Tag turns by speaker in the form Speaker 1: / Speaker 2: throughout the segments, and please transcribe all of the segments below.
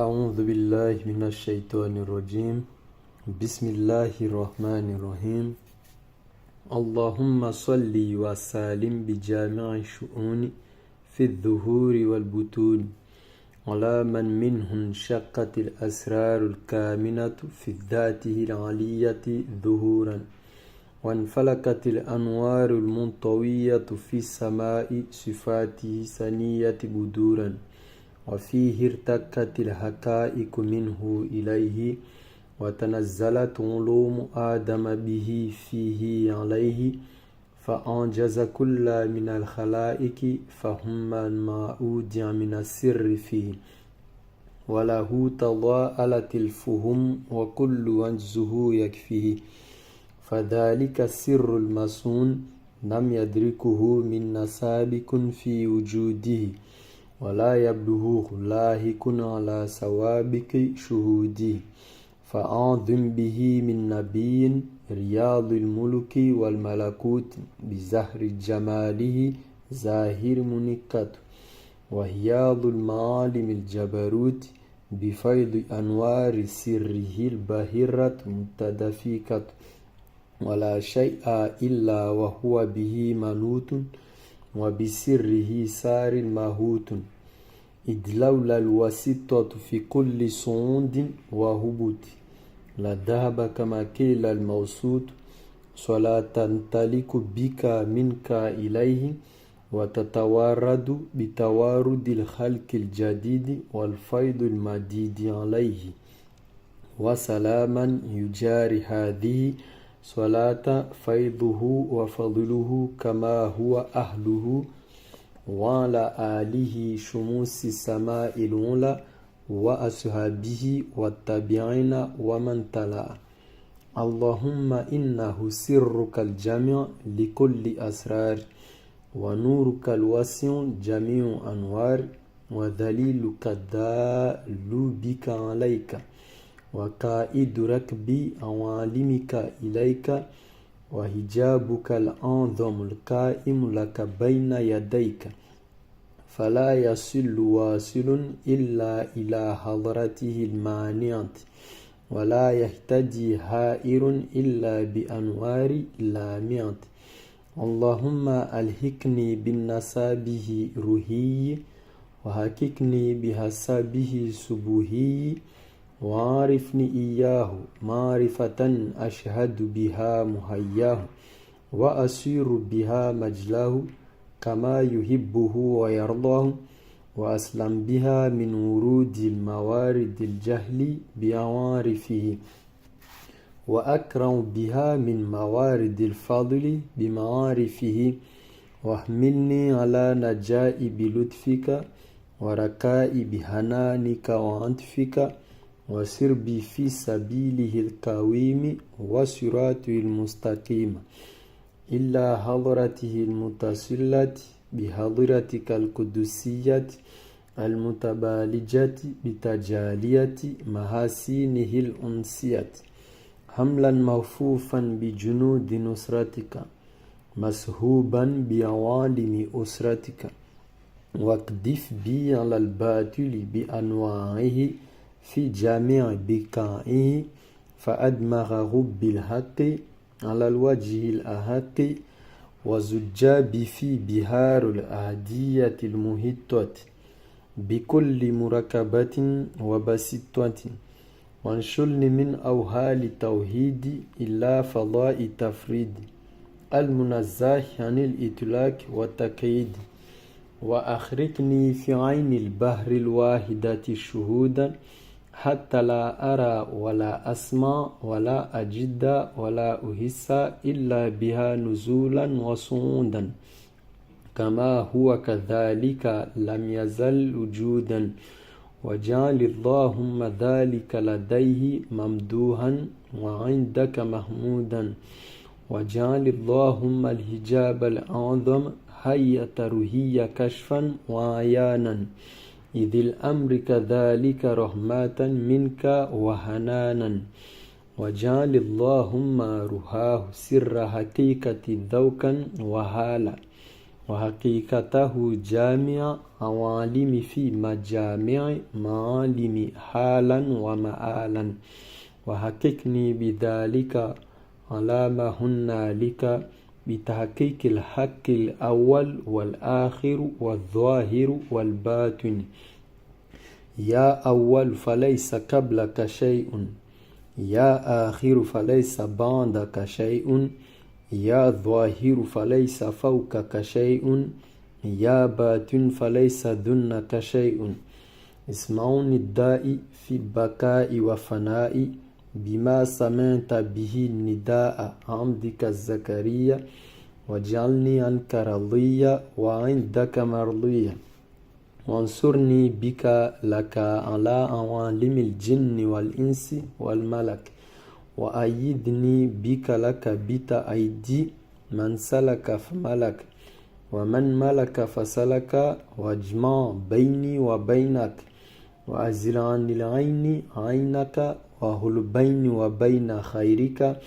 Speaker 1: أعوذ بالله من الشيطان الرجيم. بسم الله الرحمن الرحيم. اللهم صل وسلم بجامع الشؤون في الظهور والبطون على من منه انشقت الأسرار الكامنة في ذاته العلية ظهورا، وانفلقت الأنوار المنطوية في السماء صفاته سنية بدورا، وفيه ارتقت الحقائق منه إليه، وتنزلت علوم آدم به فيه عليه، فأنجز كل من الخلائق فهم ما أودع من السر فيه، وله تضاءلت الفهم وكل وجزه يكفيه، فذلك السر المصون لم يدركه من سابق في وجوده، ولا يبلغه لاهق على سوابق شهوده، فأعظم به من نبي رياض الملك والملكوت بزهر جماله زاهر منكت، وهياض المعالم الجبروت بفيض أنوار سره الباهرة متدفقة، ولا شيء إلا وهو به منوط، وبسره سار الماهوت، إذ لولا الواسطة في كل صعود وهبوط لذهب كما قيل الموسوط، صلاة تنطلق بك منك إليه، وتتوارد بتوارد الخلق الجديد والفيض المديد عليه، وسلاما يجاري هذه صلاة فيضه وفضله كما هو أهله، وعلى آله شموس السماء العلى، وأصحابه والتابعين ومن تلا. اللهم إنه سرك الجامع لكل أسرار، ونورك الواسع جميع أنوار، وذليلك الدال بك عليك، وقائد ركب عوالمك إليك، وحجابك الأعظم القائم لك بين يديك، فلا يصل واصل إلا إلى حضرته المانعة، ولا يهتدي هائر إلا بأنوار لامعة. اللهم ألهكني بالنسابه روحي، وحققني بحسابه سبوهي، وعرفني إياه معرفة أشهد بها محياه، وأسير بها مجلاه كما يحبه ويرضاه، وأسلم بها من ورود الموارد الجهل بعوارفه، وأكرم بها من موارد الفضل بمعارفه، واحملني على نجاء بلطفك، وركاء بحنانك وعطفك، وسر بي في سبيله القويم وصراطه المستقيم، إلا حضرته المتصلة بحضرتك القدسية المتبالجة بتجالية محاسنه الأنسية، حملا موفوفا بجنود نصرتك، مسهوبا بعوالم أسرتك، واقذف بي على الباطل بأنواعه في جميع بقائه، فأدمغه بالحق على الوجه الأحق، وزجاب في بحار الأهدية المحيطة بكل مركبة وبسيطة، وانشلني من أوهال التوحيد إلى فضاء التفريد المنزه عن الإطلاق والتقييد، وأخرجني في عين البحر الواحدة شهودا، حتى لا أرى ولا أسمع ولا أجد ولا أحس إلا بها نزولا وصعودا، كما هو كذلك لم يزل وجودا، وجعل اللهم ذلك لديه ممدوحا وعندك محمودا، وجعل اللهم الحجاب الأعظم هيئة روحية كشفا وعيانا، إذ الأمر كذلك رحمة منك وحنانا، وجعل اللهم روحاه سر حقيقة ذوقا وحالا، وحقيقته جامع عوالم في مجامع معالم حالا ومآلا، وحققني بذلك على ما هنالك بتحقيق الحق الأول والآخر والظاهر والباطن. يا أول فليس قبلك شيء، يا آخر فليس بعدك شيء، يا ظاهر فليس فوقك شيء، يا باطن فليس دونك شيء. اسمعوني الداء في بكاء وفناء بما سمعت به النداء عبدك زكريا، واجعلني عنك رضيا وعندك مرضيا، وانصرني بك لك على عوالم الجن والإنس والملك، وأيدني بك لك بتأيدي من سلك فملك ومن ملك فسلك، واجمع بيني وبينك، وأزل عن العين عينك، وهل بيني وبين خيرك،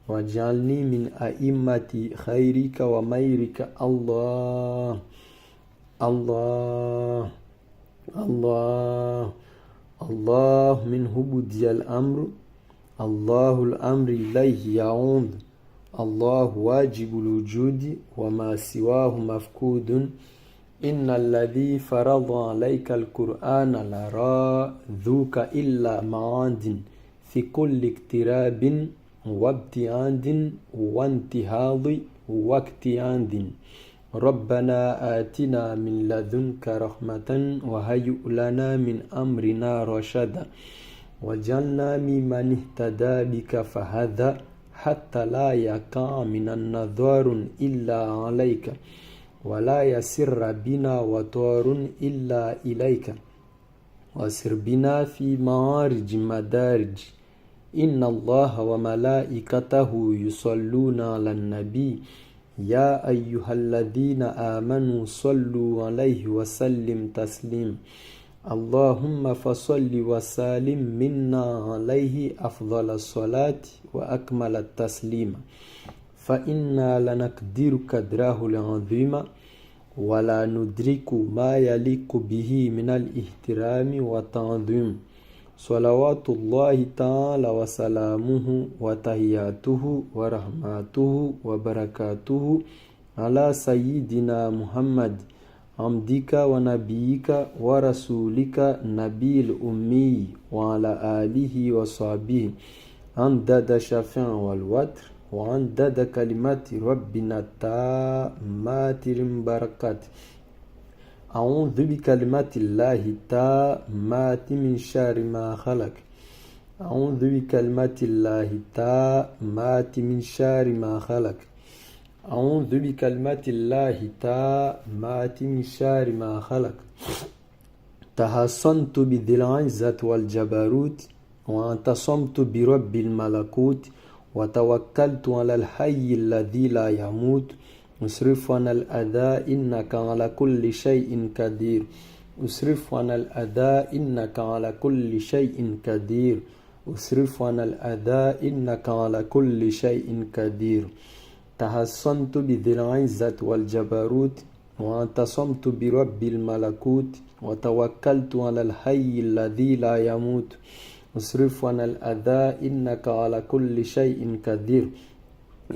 Speaker 1: واجعلني من أئمة خيرك وميرك. الله الله الله الله منه بدي الأمر، الله الأمر إليه يعود، الله واجب الوجود وما سواه مفقود. إن الذي فرض عليك القرآن لراذوك إلا معاد في كل اقتراب وابتعاد وانتهاض واكتعاد. ربنا آتنا من لدنك رحمة وهيئ لنا من أمرنا رشدا، وجعلنا ممن اهتدى بك فهدى، حتى لا يقع من النظار إلا عليك، ولا يسر بنا وطار إلا إليك، وسر بنا في معارج مدارج. إن الله وملائكته يصلون على النبي، يا أيها الذين آمنوا صلوا عليه وسلم تسليم. اللهم فصل وسلم منا عليه أفضل الصلاة وأكمل التسليم، فإنا لنقدر قدره العظيم، ولا ندرك ما يليق به من الاحترام والتعظيم. صلوات الله تعالى وسلامه وتحياته ورحمته وبركاته على سيدنا محمد عبدك ونبيك ورسولك نبي الأمي، وعلى آله وصحبه عدد شفع والوتر، وعدد كلمات ربنا التامات البركات. أعوذ بكلمات الله التامات من شر ما خلق، أعوذ بكلمات الله التامات من شر ما خلق، أعوذ بكلمات الله التامات من شر ما خلق. تحصنت بذي العزة والجبروت، واعتصمت برب الملكوت، وتوكلت على الحي الذي لا يموت. اصرف عنا الأذى إنك على كل شيء قدير، اصرف عنا الأذى إنك على كل شيء قدير، اصرف عنا الأذى إنك على كل شيء قدير. تحصنت بذي العزة والجبروت، واعتصمت برب الملكوت، وتوكلت على الحي الذي لا يموت. اصرف عنا الأذى إنك على كل شيء قدير،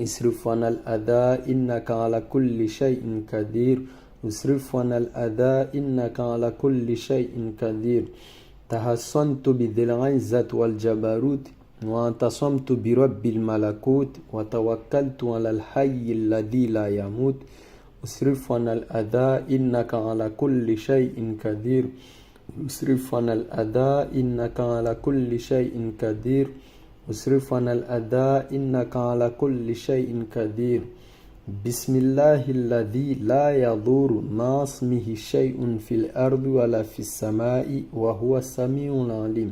Speaker 1: اصرف عنا الأذى إنك على كل شيء قدير، اصرف عنا الأذى إنك على كل شيء قدير. تحصنت بذي العزة والجبروت، واعتصمت برب الملكوت، وتوكلت على الحي الذي لا يموت. اصرف عنا الأذى إنك على كل شيء قدير، اصرف عنا الأذى إنك على كل شيء قدير، اصرف عنا الأذى إنك على كل شيء قدير. بسم الله الذي لا يضر مع اسمه شيء في الأرض ولا في السماء وهو السميع العليم.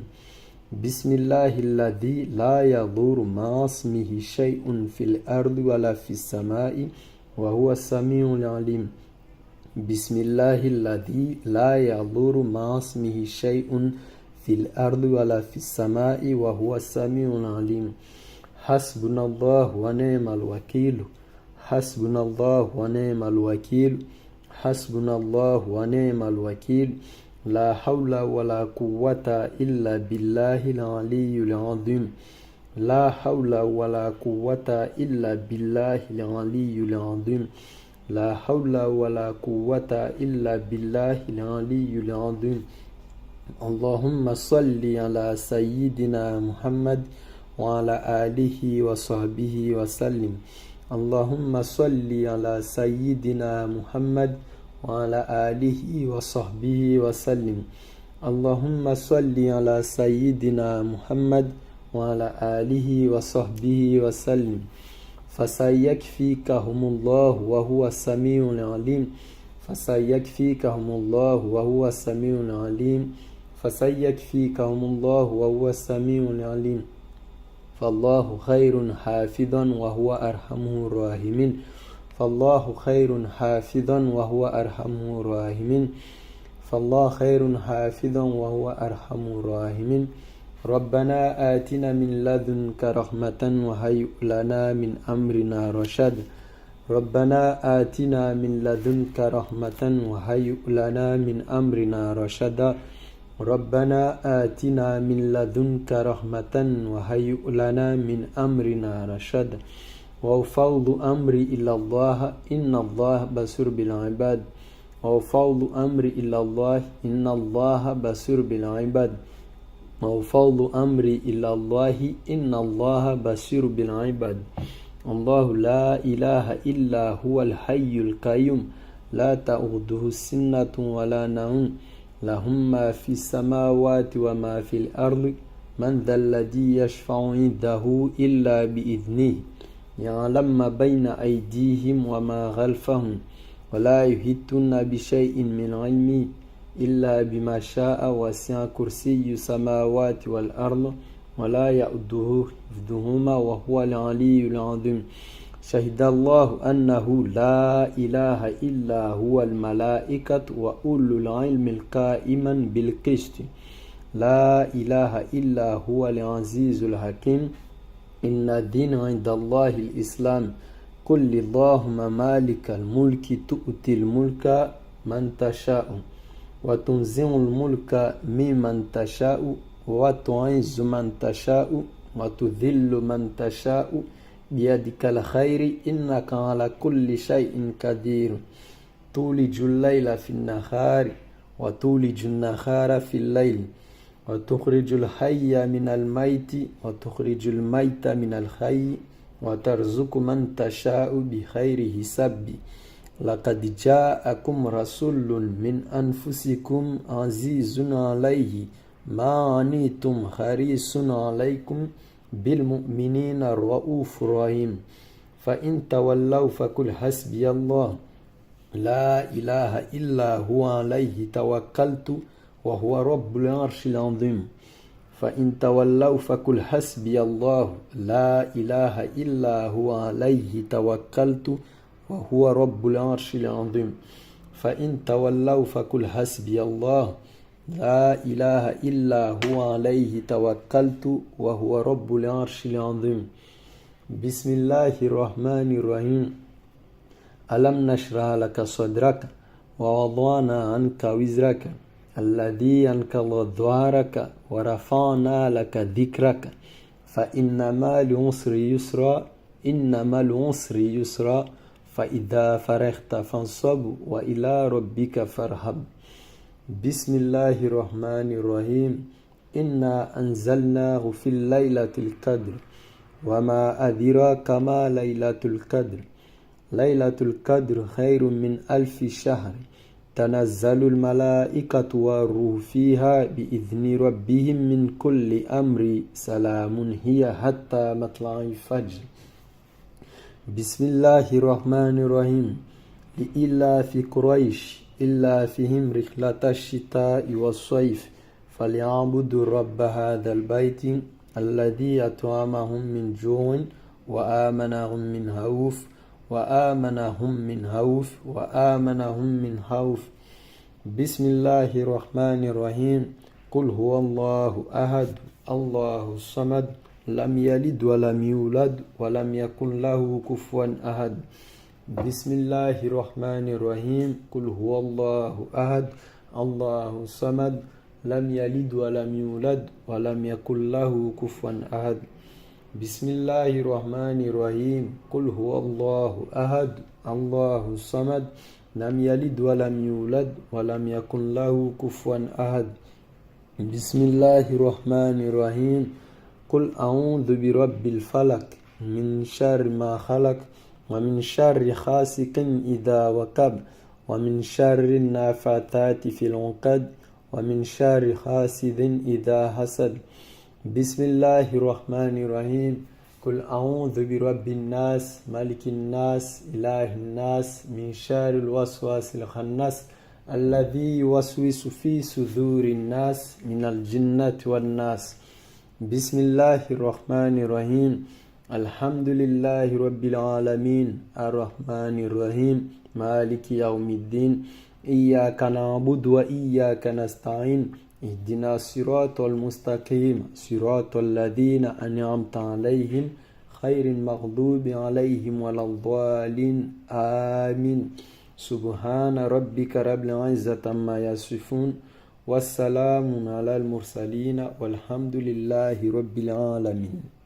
Speaker 1: بسم الله الذي لا يضر مع اسمه شيء في الأرض ولا في السماء وهو السميع العليم. بسم الله الذي لا يضر مع اسمه شيء في الأرض ولا في السماء وهو السميع العليم. حسبنا الله ونعم الوكيل، حسبنا الله ونعم الوكيل حسبنا الله ونعم الوكيل لا حول ولا قوة إلا بالله العلي العظيم لا حول ولا قوة إلا بالله العلي العظيم لا حول ولا قوة إلا بالله العلي العظيم اللهم صل على سيدنا محمد وعلى آله وصحبه وسلم اللهم صل على سيدنا محمد وعلى آله وصحبه وسلم اللهم صل على سيدنا محمد وعلى آله وصحبه وسلم فسيكفيكهم الله وهو السميع العليم فسيكفيكهم الله وهو السميع العليم فسيكفيكهم الله وهو السميع العليم فالله خير حافظا وهو أرحم الراحمين فالله خير حافظا وهو أرحم الراحمين فالله خير حافظا وهو أرحم الراحمين ربنا آتنا من لدنك رحمة وهيئ لنا من أمرنا رشد ربنا آتنا من لدنك رحمة وهيئ لنا من أمرنا رشدا ربنا آتنا من لدنك رحمة وهيئ لنا من أمرنا رشدا وأفوض أمري إلى الله إن الله بصير بالعباد وأفوض أمري إلى الله إن الله بصير بالعباد وأفوض أمري إلى الله إن الله بصير بالعباد الله لا إله إلا هو الحي القيوم لا تأخذه سنة ولا نوم له ما في السماوات وما في الأرض من ذا الذي يشفع عنده إلا بإذنه يعلم ما بين أيديهم وما خلفهم ولا يحيطون بشيء من علمه إلا بما شاء وسع كرسي السماوات والأرض ولا يؤوده حفظهما وهو العلي العظيم شهد الله أنه لا إله إلا هو الملائكة وأولو العلم القائما بالقسط لا إله إلا هو العزيز الحكيم إن الدين عند الله الإسلام قل اللهم مالك الملك تؤتي الملك من تشاء وتنزع الملك ممن تشاء وتعز من تشاء وتذل من تشاء بيدك الخير إنك على كل شيء قدير تولج الليل في النهار وتولج النهار في الليل وتخرج الحي من الميت وتخرج الميت من الحي وترزق من تشاء بخير حساب لقد جاءكم رسول من أنفسكم عزيز عليه ما عنيتم حريص عليكم بالمؤمنين الرؤوف الرحيم فإن تولوا فقل حسبي الله لا إله إلا هو عليه توكلت وهو رب العرش العظيم فإن تولوا فقل حسبي الله لا إله إلا هو عليه توكلت وهو رب العرش العظيم فإن تولوا فقل حسبي الله لا إله إلا هو عليه توكلت وهو رب العرش العظيم بسم الله الرحمن الرحيم ألم نشرح لك صدرك ووضعنا عنك وزرك الذي أنقض ظهرك ورفعنا لك ذكرك فإن مع العسر يسرا إن مع العسر يسرا فإذا فرغت فانصب وإلى ربك فارهب بسم الله الرحمن الرحيم إنا أنزلناه في الليلة القدر وما أدراك ما ليلة القدر ليلة القدر خير من 1000 شهر تنزل الملائكة والروح فيها بإذن ربهم من كل أمر سلام هي حتى مطلع الفجر بسم الله الرحمن الرحيم لإلاف قريش إلافهم رحلة الشتاء والصيف فليعبدوا رب هذا البيت الذي أطعمهم من جوع وآمنهم من خوف وآمنهم من خوف وآمنهم من خوف بسم الله الرحمن الرحيم قل هو الله أحد الله الصمد لم يلد ولم يولد ولم يكن له كفوا أحد بسم الله الرحمن الرحيم قل هو الله أحد الله الصمد لم يلد ولم يولد ولم يكن له كفوا أحد بسم الله الرحمن الرحيم قل هو الله أحد الله الصمد لم يلد ولم يولد ولم يكن له كفوا أحد بسم الله الرحمن الرحيم قل أعوذ برب الفلق من شر ما خلق ومن شر غاسق إذا وقب ومن شر النافثات في العقد ومن شر حاسد إذا حسد بسم الله الرحمن الرحيم قل أعوذ برب الناس ملك الناس إله الناس من شر الوسواس الخناس الذي يوسوس في صدور الناس من الجنة والناس بسم الله الرحمن الرحيم الحمد لله رب العالمين الرحمن الرحيم مالك يوم الدين إياك نعبد وإياك نستعين اهدنا الصراط المستقيم صراط الذين أنعمت عليهم خير المغضوب عليهم ولا الضالين آمين سبحان ربك رب العزة عما يصفون والسلام على المرسلين والحمد لله رب العالمين.